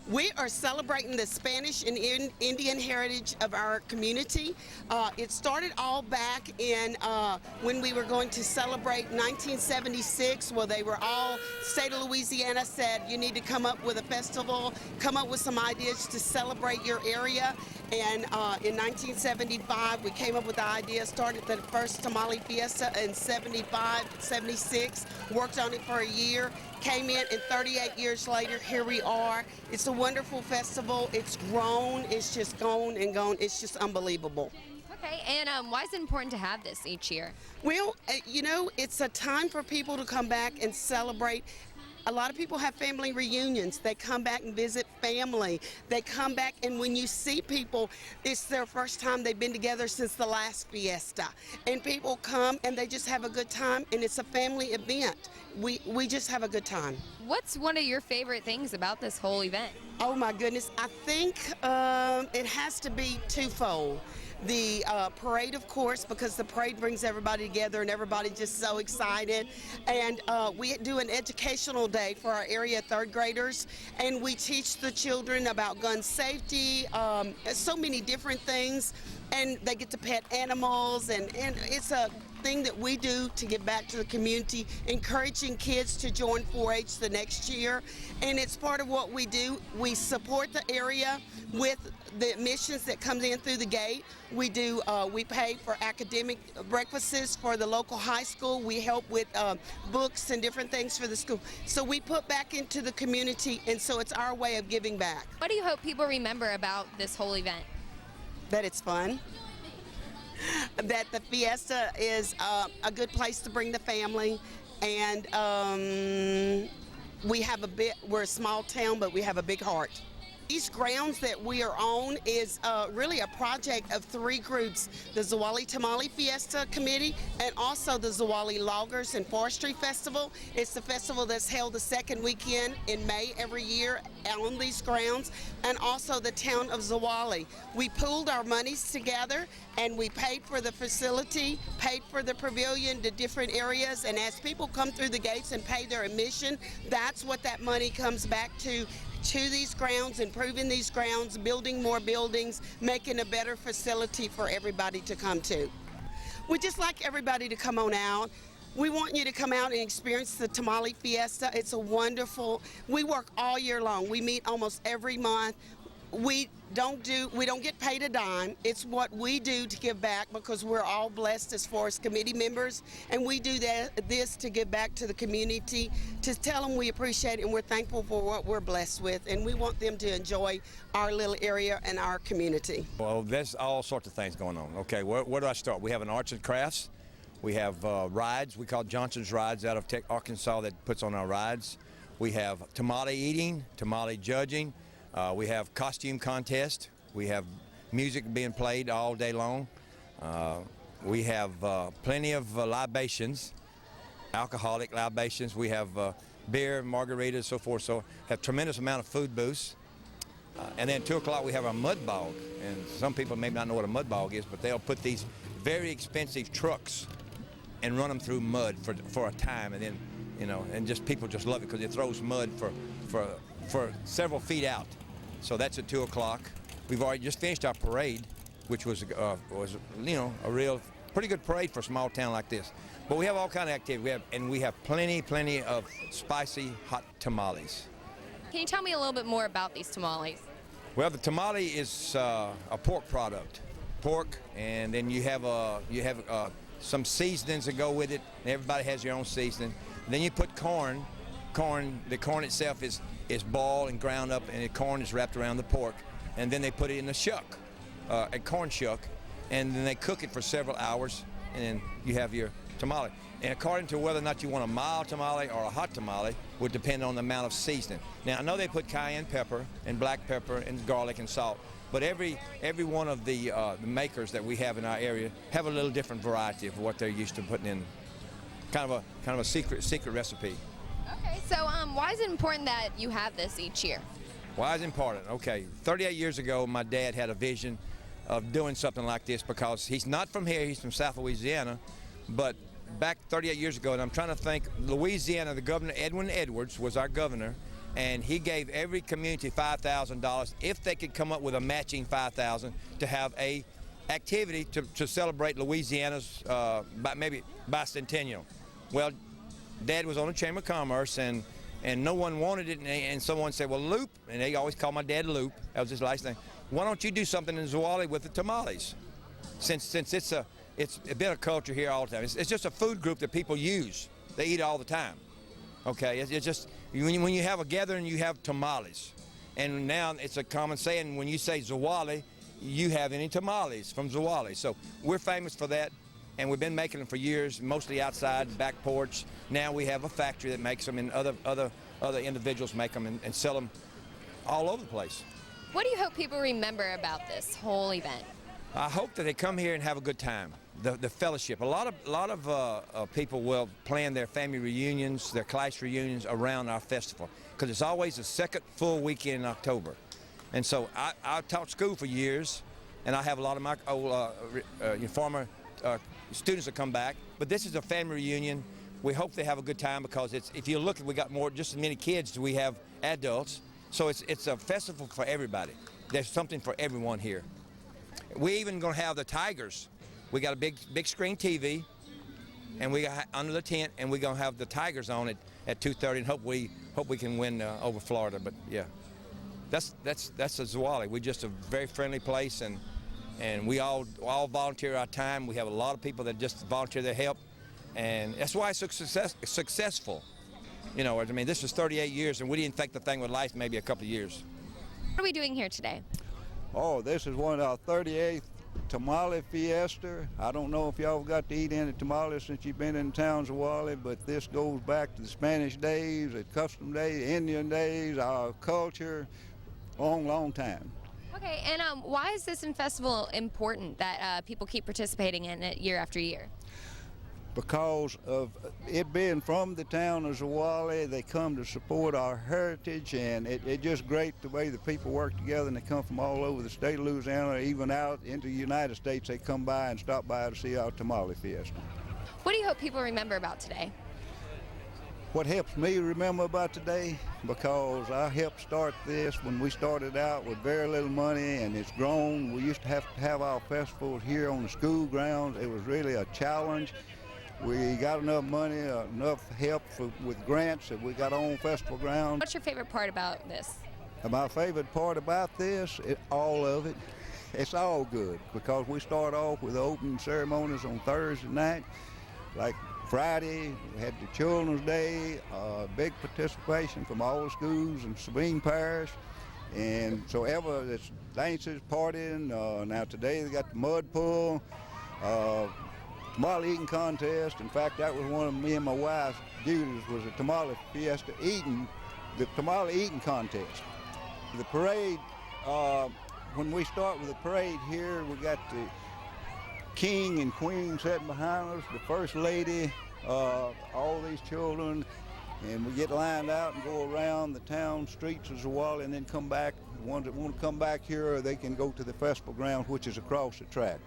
We are celebrating the Spanish and Indian heritage of our community. It started all back in when we were going to celebrate 1976. Well, they were all, state of Louisiana said, you need to come up with a festival, come up with some ideas to celebrate your area. And in 1975, we came up with the idea, started the first Tamale Fiesta in 75, 76, worked on it for a year, came in, and 38 years later, here we are. It's a wonderful festival. It's grown. It's just gone and gone. It's just unbelievable. Okay, and why is it important to have this each year? Well, you know, it's a time for people to come back and celebrate. A lot of people have family reunions. They come back and visit family. They come back, and when you see people, it's their first time they've been together since the last fiesta. And people come and they just have a good time, and it's a family event. We just have a good time. What's one of your favorite things about this whole event? Oh my goodness, I think it has to be twofold. The parade, of course, because the parade brings everybody together and everybody's just so excited. And we do an educational day for our area third graders, and we teach the children about gun safety, so many different things, and they get to pet animals, and it's a thing that we do to give back to the community, encouraging kids to join 4-H the next year. And it's part of what we do. We support the area with the admissions that comes in through the gate. We pay for academic breakfasts for the local high school. We help with books and different things for the school. So we put back into the community, and so it's our way of giving back. What do you hope people remember about this whole event? That it's fun, that the fiesta is a good place to bring the family, and we're a small town, but we have a big heart. These grounds that we are on is really a project of three groups: the Zwolle Tamale Fiesta Committee and also the Zwolle Loggers and Forestry Festival. It's the festival that's held the second weekend in May every year on these grounds, and also the town of Zwolle. We pooled our monies together and we paid for the facility, paid for the pavilion, the different areas, and as people come through the gates and pay their admission, that's what that money comes back to these grounds, improving these grounds, building more buildings, making a better facility for everybody to come to. We'd just like everybody to come on out. We want you to come out and experience the Tamale Fiesta. It's a wonderful, we work all year long. We meet almost every month. We don't get paid a dime. It's what we do to give back, because we're all blessed as far as committee members, and we do this to give back to the community, to tell them we appreciate it and we're thankful for what we're blessed with, and we want them to enjoy our little area and our community. Well, there's all sorts of things going on. Okay, where do I start? We have an arts and crafts. We have rides. We call Johnson's Rides out of Arkansas that puts on our rides. We have tamale eating, tamale judging. We have costume contest. We have music being played all day long. We have plenty of libations, alcoholic libations. We have beer, margaritas, so forth. So have tremendous amount of food booths. And then 2 o'clock we have our mud bog. And some people may not know what a mud bog is, but they'll put these very expensive trucks and run them through mud for a time, and then, you know, and just people just love it because it throws mud for several feet out. So that's at 2 o'clock. We've already just finished our parade, which was you know, a real pretty good parade for a small town like this. But we have all kind of activity. We have plenty of spicy hot tamales. Can you tell me a little bit more about these tamales? Well, the tamale is a pork product, pork, and then you have some seasonings that go with it. Everybody has their own seasoning. And then you put corn. The corn itself is boiled and ground up, and the corn is wrapped around the pork, and then they put it in a shuck, a corn shuck, and then they cook it for several hours, and then you have your tamale. And according to whether or not you want a mild tamale or a hot tamale would depend on the amount of seasoning. Now, I know they put cayenne pepper and black pepper and garlic and salt, but every one of the makers that we have in our area have a little different variety of what they're used to putting in, kind of a secret recipe. Okay, so why is it important that you have this each year? Why is it important? Okay, 38 years ago, my dad had a vision of doing something like this, because he's not from here, he's from South Louisiana, but back 38 years ago, and I'm trying to think, Louisiana, the governor, Edwin Edwards, was our governor, and he gave every community $5,000 if they could come up with a matching $5,000 to have a activity to celebrate Louisiana's maybe bicentennial. Well, Dad was on the Chamber of Commerce, and no one wanted it, and someone said, well, Loop, and they always call my dad Loop, that was his last name, why don't you do something in Zwolle with the tamales? Since it's been a culture here all the time. It's just a food group that people use. They eat it all the time. Okay, it's just, when you have a gathering, you have tamales. And now it's a common saying, when you say Zwolle, you have any tamales from Zwolle. So we're famous for that, and we've been making them for years, mostly outside, back porch. Now we have a factory that makes them, and other individuals make them and sell them all over the place. What do you hope people remember about this whole event? I hope that they come here and have a good time. The fellowship. A lot of people will plan their family reunions, their class reunions around our festival, because it's always the second full weekend in October. And so I taught school for years, and I have a lot of my old former students that come back. But this is a family reunion. We hope they have a good time, because if you look, we got just as many kids as we have adults. So it's a festival for everybody. There's something for everyone here. We even gonna have the Tigers. We got a big screen TV, and we got under the tent, and we're gonna have the Tigers on it at 2:30, and hope we can win over Florida. But yeah, that's a Zwolle. We're just a very friendly place, and we all volunteer our time. We have a lot of people that just volunteer their help, and that's why it's so successful. You know, I mean, this was 38 years, and we didn't think the thing would last maybe a couple of years. What are we doing here today? Oh, this is one of our 38th Tamale Fiesta. I don't know if y'all got to eat any tamales since you've been in town, Zwolle, but this goes back to the Spanish days, the custom days, Indian days, our culture, long time. Okay, and why is this festival important that people keep participating in it year after year? Because of it being from the town of Zwolle, they come to support our heritage, and it's just great the way the people work together, and they come from all over the state of Louisiana, even out into the United States. They come by and stop by to see our Tamale Fiesta. What do you hope people remember about today? What helps me remember about today, because I helped start this when we started out with very little money, and it's grown. We used to have our festivals here on the school grounds. It was really a challenge. We got enough money, enough help with grants that we got our own festival ground. What's your favorite part about this? My favorite part about this, all of it, it's all good, because we start off with the opening ceremonies on Thursday night. Like Friday, we had the Children's Day, big participation from all the schools in Sabine Parish. And so it's dances, partying. Now today they got the mud pull. Tamale eating contest. In fact, that was one of me and my wife's duties, was a Tamale Fiesta the tamale eating contest. The parade, when we start with the parade here, we got the king and queen sitting behind us, the first lady, all these children, and we get lined out and go around the town streets of Zwolle, and then come back. The ones that want to come back here, they can go to the festival ground, which is across the track.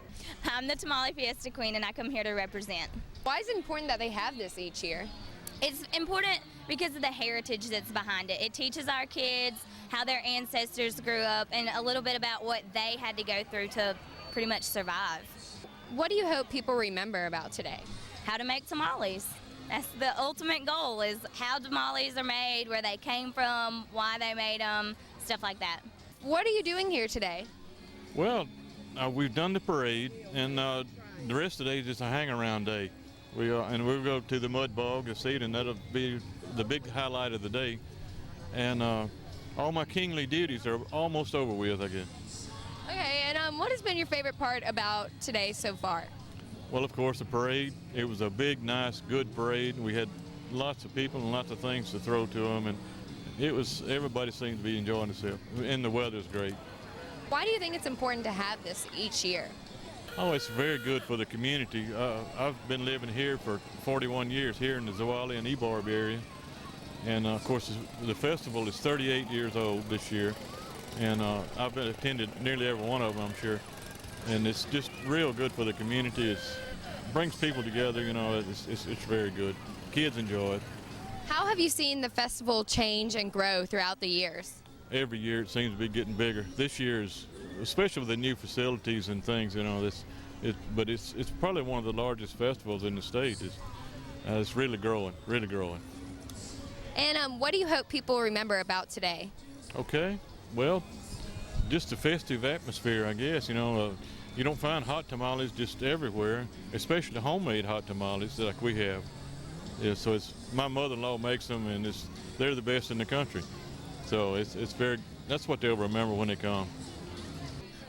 I'm the Tamale Fiesta Queen, and I come here to represent. Why is it important that they have this each year? It's important because of the heritage that's behind it. It teaches our kids how their ancestors grew up and a little bit about what they had to go through to pretty much survive. What do you hope people remember about today? How to make tamales. That's the ultimate goal, is how tamales are made, where they came from, why they made them, stuff like that. What are you doing here today? Well, we've done the parade, and the rest of the day is just a hang-around day. And we'll go to the mud bog to see it, and that'll be the big highlight of the day. And all my kingly duties are almost over with, I guess. Okay, and what has been your favorite part about today so far? Well, of course, the parade. It was a big, nice, good parade. We had lots of people and lots of things to throw to them, and everybody seemed to be enjoying themselves, and the weather's great. Why do you think it's important to have this each year? Oh, it's very good for the community. I've been living here for 41 years here in the Zwolle and Ebarb area, and of course the festival is 38 years old this year, and I've attended nearly every one of them, I'm sure, and it's just real good for the community. It brings people together, you know. It's very good. Kids enjoy it. How have you seen the festival change and grow throughout the years? Every year it seems to be getting bigger. This year is, especially with the new facilities and things, you know, but it's probably one of the largest festivals in the state. It's really growing, really growing. And what do you hope people remember about today? Okay, well, just the festive atmosphere, I guess. You know, you don't find hot tamales just everywhere, especially homemade hot tamales like we have. Yeah, so my mother-in-law makes them, and they're the best in the country. So that's what they'll remember when they come.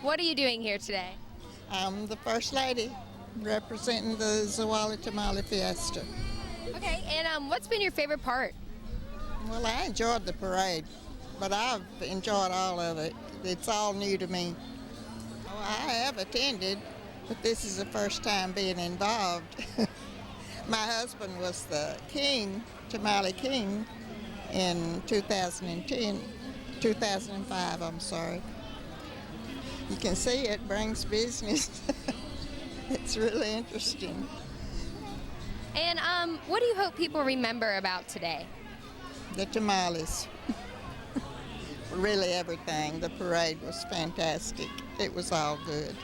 What are you doing here today? I'm the First Lady representing the Zwolle Tamale Fiesta. Okay, and what's been your favorite part? Well, I enjoyed the parade, but I've enjoyed all of it. It's all new to me. Oh, I have attended, but this is the first time being involved. My husband was the king, Tamale King, in 2005, I'm sorry. You can see it brings business. It's really interesting. And what do you hope people remember about today? The tamales. Really everything. The parade was fantastic. It was all good.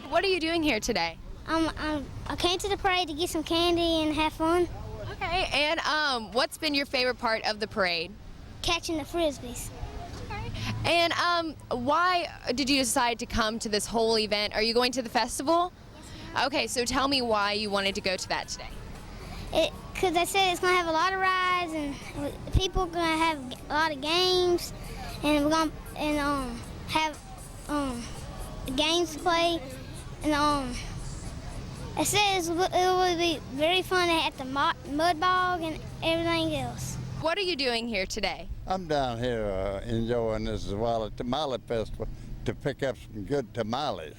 What are you doing here today? I came to the parade to get some candy and have fun. Okay, and what's been your favorite part of the parade? Catching the frisbees. Okay. And why did you decide to come to this whole event? Are you going to the festival? Okay, so tell me why you wanted to go to that today. Because they said it's going to have a lot of rides and people are going to have a lot of games and we're going to have games to play. And it says it will be very fun at the mud bog and everything else. What are you doing here today? I'm down here enjoying this Zwolle Tamale Festival to pick up some good tamales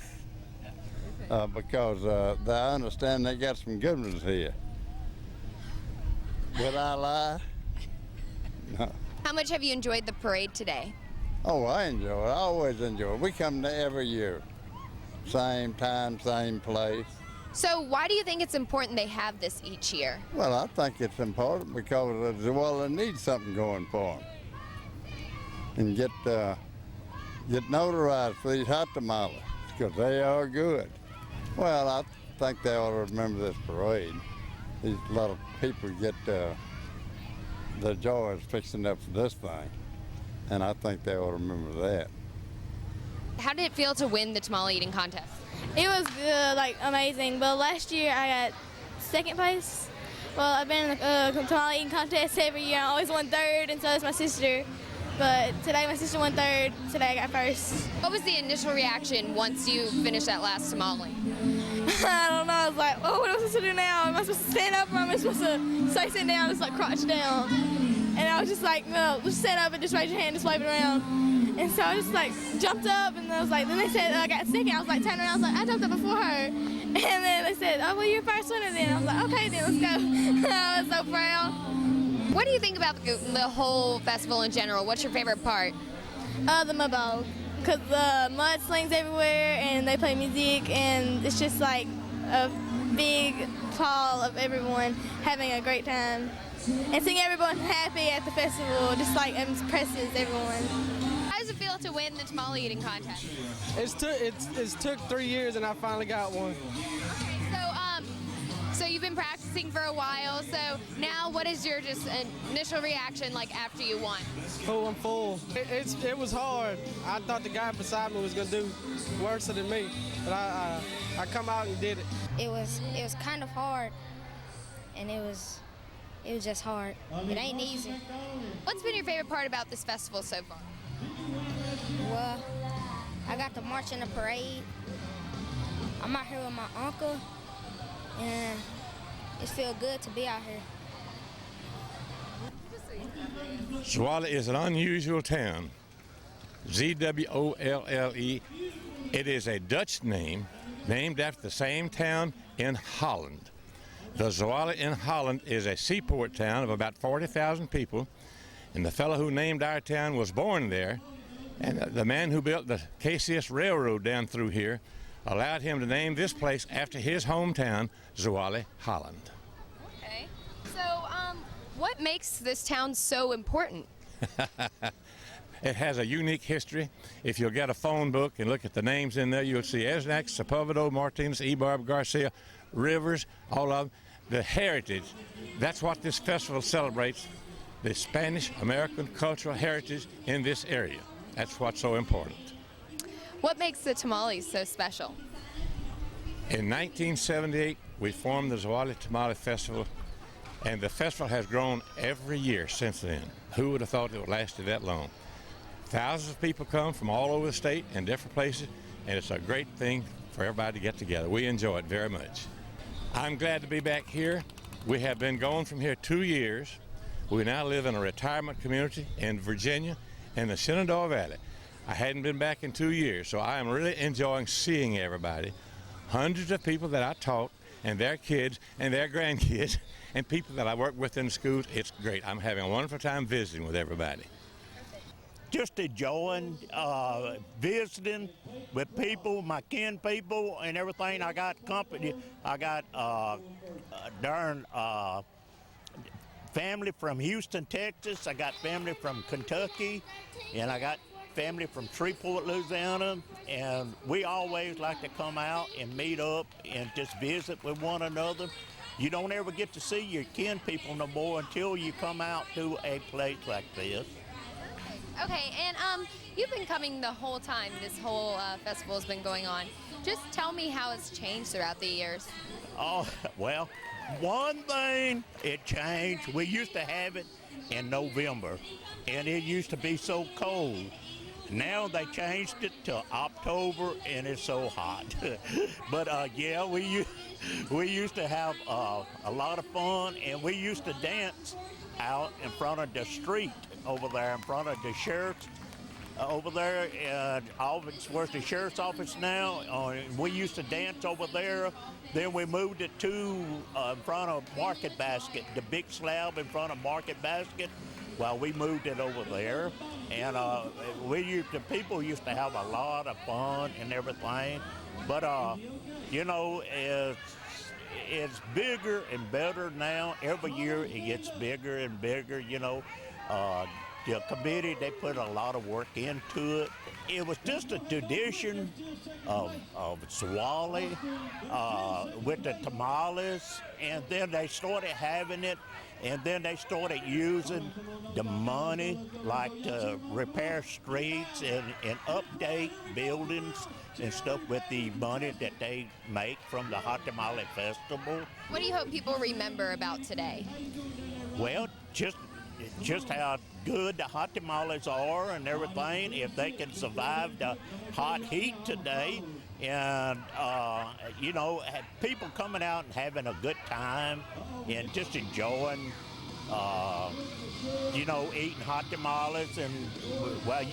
because I understand they got some good ones here. Would I lie? No. How much have you enjoyed the parade today? Oh, I enjoy it. I always enjoy it. We come there every year. Same time, same place. So why do you think it's important they have this each year? Well, I think it's important because Zwolle needs something going for them. And get notarized for these hot tamales because they are good. Well, I think they ought to remember this parade. A lot of people get the joy of fixing up for this thing, and I think they ought to remember that. How did it feel to win the tamale eating contest? It was amazing, but last year I got second place. Well, I've been in the tamale eating contest every year. I always won third, and so does my sister. But today my sister won third, today I got first. What was the initial reaction once you finished that last tamale? I don't know, I was like, oh, what am I supposed to do now? Am I supposed to stand up or am I supposed to stay sitting down, just like crouch down? And I was just like, no, just stand up and just raise your hand, just wave it around. And so I just like jumped up and I was like, then they said I got second. I was like turning around, I was like, I jumped up before her. And then they said, oh, well, you're first winner then. I was like, okay, then let's go. I was so proud. What do you think about the whole festival in general? What's your favorite part? The mud bog, because the mud slings everywhere and they play music and it's just like a big pile of everyone having a great time. And seeing everyone happy at the festival just like impresses everyone. How does it feel to win the tamale eating contest? It's took 3 years and I finally got one. So you've been practicing for a while. So now, what is your just initial reaction like after you won? Oh, I'm full. It was hard. I thought the guy beside me was gonna do worse than me, but I come out and did it. It was kind of hard, and it was just hard. It ain't easy. What's been your favorite part about this festival so far? Well, I got to march in the parade. I'm out here with my uncle, and it feels good to be out here. Zwolle is an unusual town. Zwolle. It is a Dutch name named after the same town in Holland. The Zwolle in Holland is a seaport town of about 40,000 people, and the fellow who named our town was born there, and the man who built the KCS Railroad down through here allowed him to name this place after his hometown, Zwolle, Holland. Okay. So What makes this town so important? It has a unique history. If you'll get a phone book and look at the names in there, you'll see Esnac, Sepulveda, Martinez, Ebarb, Garcia, Rivers, all of them. The heritage, that's what this festival celebrates, the Spanish-American cultural heritage in this area. That's what's so important. What makes the tamales so special? In 1978, we formed the Zwolle Tamale Festival, and the festival has grown every year since then. Who would have thought it would lasted that long? Thousands of people come from all over the state and different places, and it's a great thing for everybody to get together. We enjoy it very much. I'm glad to be back here. We have been gone from here 2 years. We now live in a retirement community in Virginia in the Shenandoah Valley. I hadn't been back in 2 years, so I am really enjoying seeing everybody. Hundreds of people that I taught, and their kids, and their grandkids, and people that I work with in schools. It's great. I'm having a wonderful time visiting with everybody. Just enjoying, visiting with people, my kin people and everything. I got company. I got family from Houston, Texas. I got family from Kentucky, and I got family from Shreveport, Louisiana, and we always like to come out and meet up and just visit with one another. You don't ever get to see your kin people no more until you come out to a place like this. Okay, and you've been coming the whole time this whole festival has been going on. Just tell me how it's changed throughout the years. Oh, well, one thing, it changed. We used to have it in November, and it used to be so cold. Now they changed it to October, and it's so hot. But yeah, we used to have a lot of fun, and we used to dance out in front of the street over there, in front of the sheriff's over there, and where's the sheriff's office now. We used to dance over there. Then we moved it to in front of Market Basket, the big slab in front of Market Basket. Well, we moved it over there, and the people used to have a lot of fun and everything. But you know, it's bigger and better now. Every year it gets bigger and bigger. You know, the committee, they put a lot of work into it. It was just a tradition of Zwolle with the tamales, and then they started having it. And then they started using the money, like to repair streets and update buildings and stuff with the money that they make from the Hot Tamale Festival. What do you hope people remember about today? Well, just how good the hot tamales are and everything, if they can survive the hot heat today. And, you know, people coming out and having a good time and just enjoying, you know, eating hot tamales. And, well,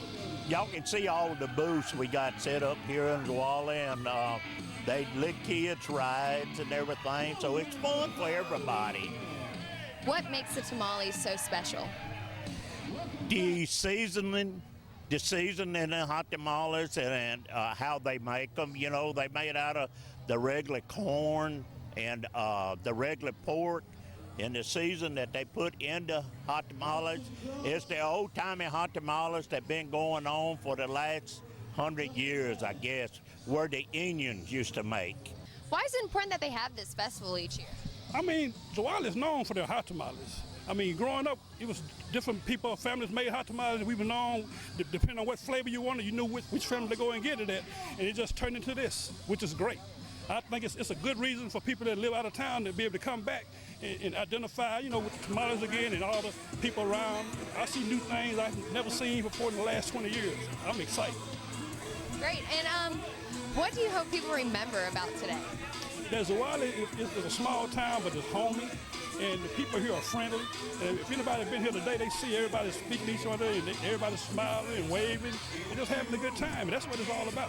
y'all can see all the booths we got set up here in Zwolle, and they let kids rides and everything, so it's fun for everybody. What makes the tamales so special? The seasoning the hot tamales and how they make them. You know, they made out of the regular corn and the regular pork, and the season that they put into hot tamales. It's the old-timey hot tamales that been going on for the last 100 years, I guess, where the Indians used to make. Why is it important that they have this festival each year? I mean, Zwolle is known for their hot tamales. I mean, growing up, it was different people, families made hot tamales. We were known, depending on what flavor you wanted, you knew which family to go and get it at. And it just turned into this, which is great. I think it's a good reason for people that live out of town to be able to come back and identify, you know, with the tamales again and all the people around. I see new things I've never seen before in the last 20 years. I'm excited. Great. And what do you hope people remember about today? That Zwolle is a small town, but it's homey, and the people here are friendly. And if anybody's been here today, they see everybody speaking to each other, and everybody's smiling and waving, and just having a good time. And that's what it's all about.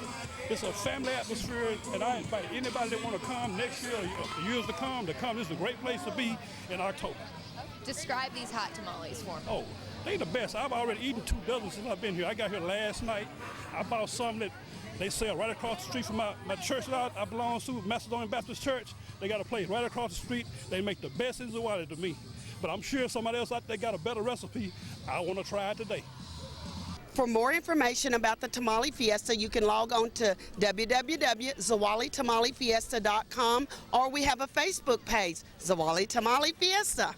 It's a family atmosphere, and I invite anybody that want to come next year or years to come. This is a great place to be in October. Describe these hot tamales for me. Oh, they the best. I've already eaten 2 dozen since I've been here. I got here last night. I bought some that they sell right across the street from my church that I belong to, Macedonian Baptist Church. They got a place right across the street. They make the best in Zwolle to me. But I'm sure somebody else out there got a better recipe. I want to try it today. For more information about the Tamale Fiesta, you can log on to www.ZwolleTamaleFiesta.com, or we have a Facebook page, Zwolle Tamale Fiesta.